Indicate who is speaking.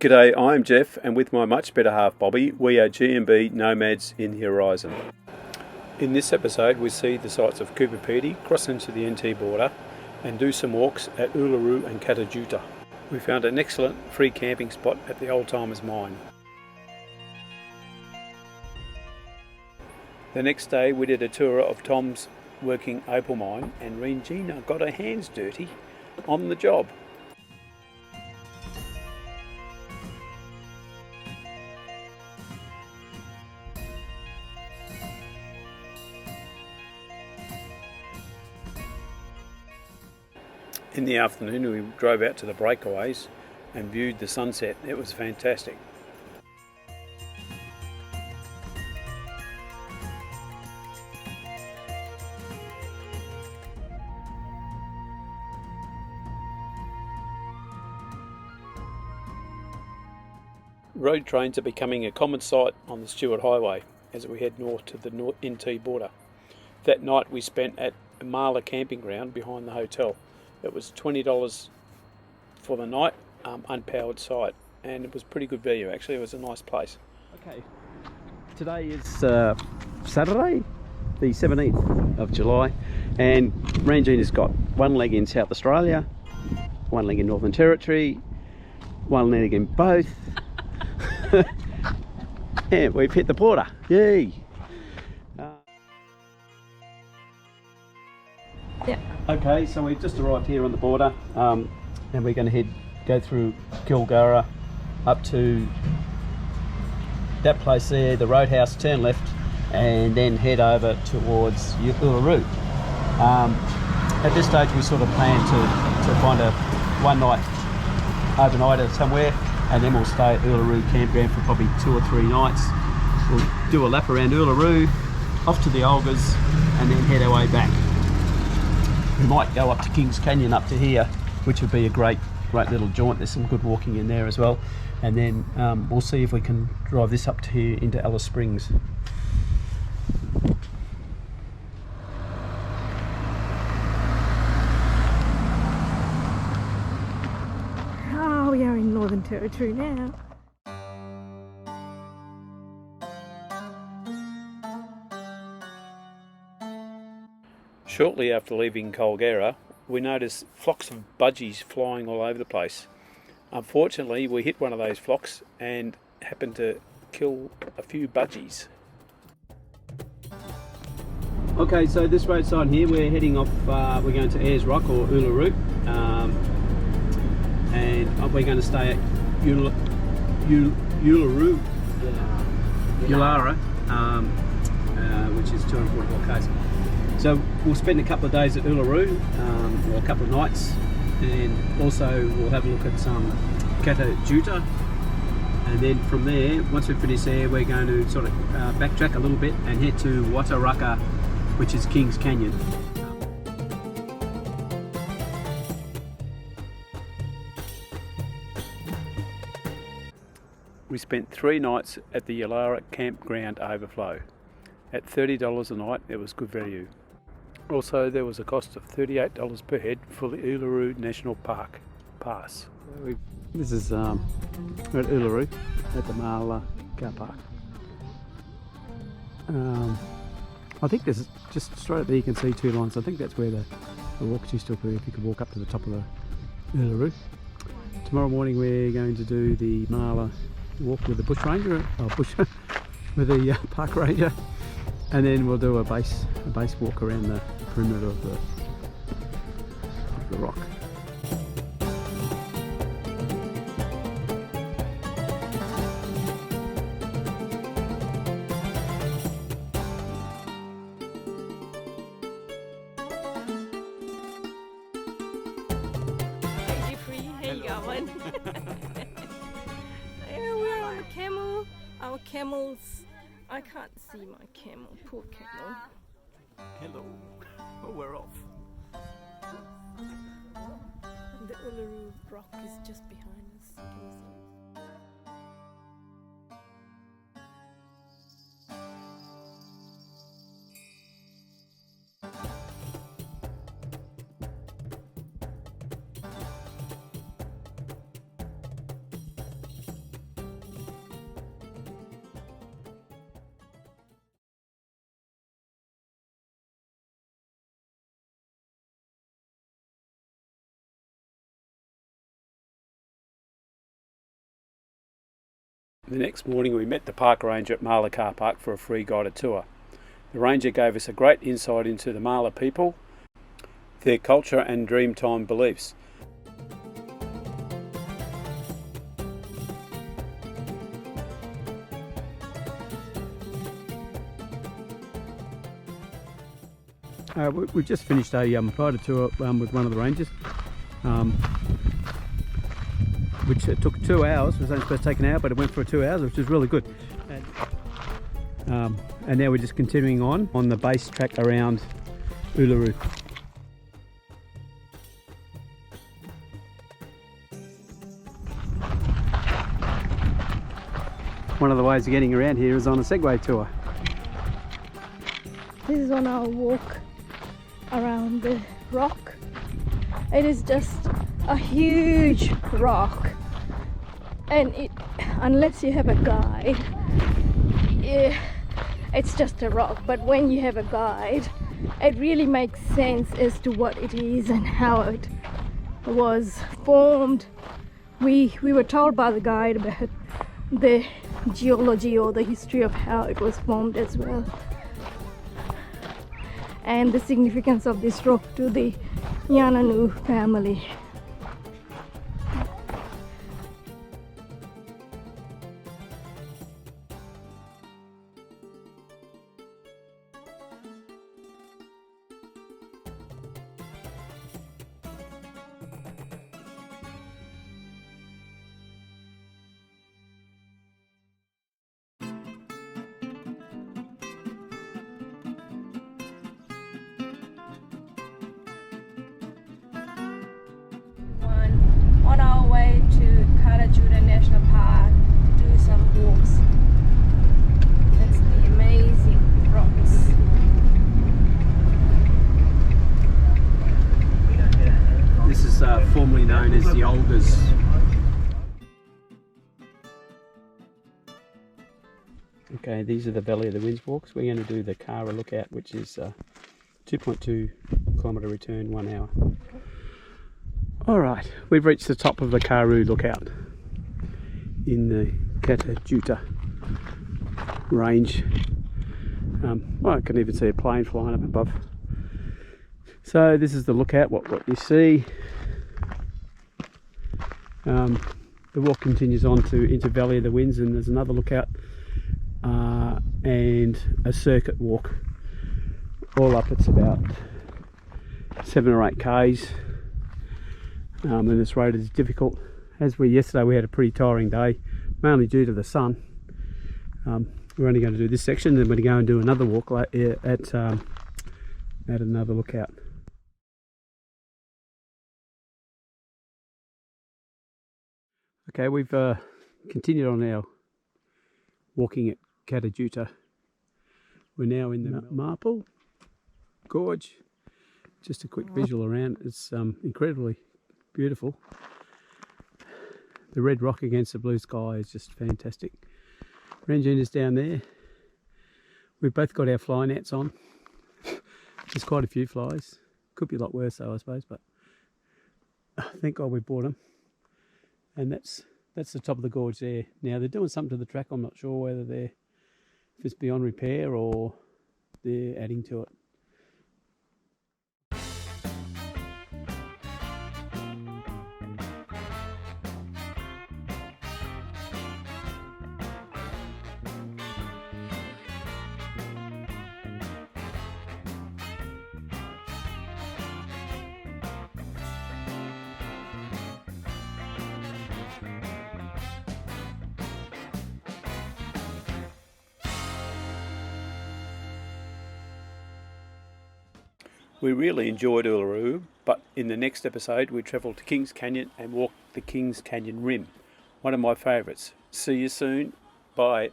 Speaker 1: G'day, I'm Jeff, and with my much better half Bobby, we are GMB nomads in the horizon. In this episode, we see the sights of Cooper Pedy, cross into the NT border, and do some walks at Uluru and Kata Tjuta. We found an excellent free camping spot at the Old Timers Mine. The next day, we did a tour of Tom's working opal mine, and Regina got her hands dirty on the job. In the afternoon, we drove out to the breakaways and viewed the sunset. It was fantastic. Road trains are becoming a common sight on the Stewart Highway as we head north to the NT border. That night we spent at a Marla camping ground behind the hotel. It was $20 for the night, unpowered site, and it was pretty good value actually. It was a nice place.
Speaker 2: Okay, today is Saturday, the 17th of July, and Regina's got one leg in South Australia, one leg in Northern Territory, one leg in both, and we've hit the border. Yay!
Speaker 3: Yeah.
Speaker 2: Okay, so we've just arrived here on the border, and we're going to go through Kilgara up to that place there, the roadhouse, turn left, and then head over towards Uluru. At this stage, we sort of plan to find a one night overnighter somewhere, and then we'll stay at Uluru campground for probably 2 or 3 nights. We'll do a lap around Uluru, off to the Olgas, and then head our way back. We might go up to Kings Canyon up to here, which would be a great little jaunt. There's some good walking in there as well. And then we'll see if we can drive this up to here into Alice Springs.
Speaker 3: Oh, we are in Northern Territory now.
Speaker 1: Shortly after leaving Kilgara, we noticed flocks of budgies flying all over the place. Unfortunately, we hit one of those flocks and happened to kill a few budgies.
Speaker 2: Okay, so this roadside here, we're heading off, we're going to Ayers Rock or Uluru, and we're going to stay at Uluru, Yulara, which is 244 k's. So we'll spend a couple of days at Uluru, or a couple of nights, and also we'll have a look at some Kata Tjuta, and then from there, once we finish there, we're going to sort of backtrack a little bit and head to Wataraka, which is Kings Canyon.
Speaker 1: We spent 3 nights at the Yulara campground overflow. At $30 a night, it was good value. Also, there was a cost of $38 per head for the Uluru National Park pass.
Speaker 2: This is we're at Uluru at the Marla car park. I think there's just straight up there you can see 2 lines. I think that's where the walks used to occur if you could walk up to the top of the Uluru. Tomorrow morning we're going to do the Marla walk with the bush ranger, with the park ranger, and then we'll do a base walk around the perimeter of the rock.
Speaker 3: Hey Jeffrey, how you going? Yeah, we're on the camel. Our camels. I can't see my camel. Poor camel.
Speaker 1: Hello. Oh, we're off.
Speaker 3: The Uluru rock is just behind us. Can you see?
Speaker 1: The next morning we met the park ranger at Marla Car Park for a free guided tour. The ranger gave us a great insight into the Marla people, their culture and Dreamtime beliefs. We've just finished a guided tour with one of the rangers, which took 2 hours. It was only supposed to take an hour, but it went for 2 hours, which was really good. And now we're just continuing on the base track around Uluru. One of the ways of getting around here is on a Segway tour.
Speaker 3: This is on our walk around the rock. It is just a huge rock, and unless you have a guide, it's just a rock. But when you have a guide, it really makes sense as to what it is and how it was formed. We were told by the guide about the geology or the history of how it was formed as well, and the significance of this rock to the Yananu family. On our way to Kata Tjuta National Park to do some walks. That's the amazing rocks.
Speaker 1: This is formerly known as the Olgas. Okay, these are the Valley of the Winds walks. We're going to do the Kara lookout, which is 2.2 kilometre return, 1 hour. Alright, we've reached the top of the Karu lookout in the Kata Tjuta range. Well, I can even see a plane flying up above. So this is the lookout, what you see. The walk continues on into Valley of the Winds, and there's another lookout and a circuit walk. All up it's about 7 or 8 k's. And this road is difficult. Yesterday we had a pretty tiring day, mainly due to the sun. We're only going to do this section, then we're going to go and do another walk at another lookout. Okay, we've continued on our walking at Kata Tjuta. We're now in the Marple Gorge. Just a quick visual around. It's incredibly beautiful. The red rock against the blue sky is just fantastic. Rangoon is down there. We've both got our fly nets on. There's quite a few flies. Could be a lot worse though, I suppose, but thank God we bought them. And that's the top of the gorge there. Now they're doing something to the track. I'm not sure whether if it's beyond repair or they're adding to it. We really enjoyed Uluru, but in the next episode we travel to Kings Canyon and walk the Kings Canyon Rim. One of my favourites. See you soon. Bye.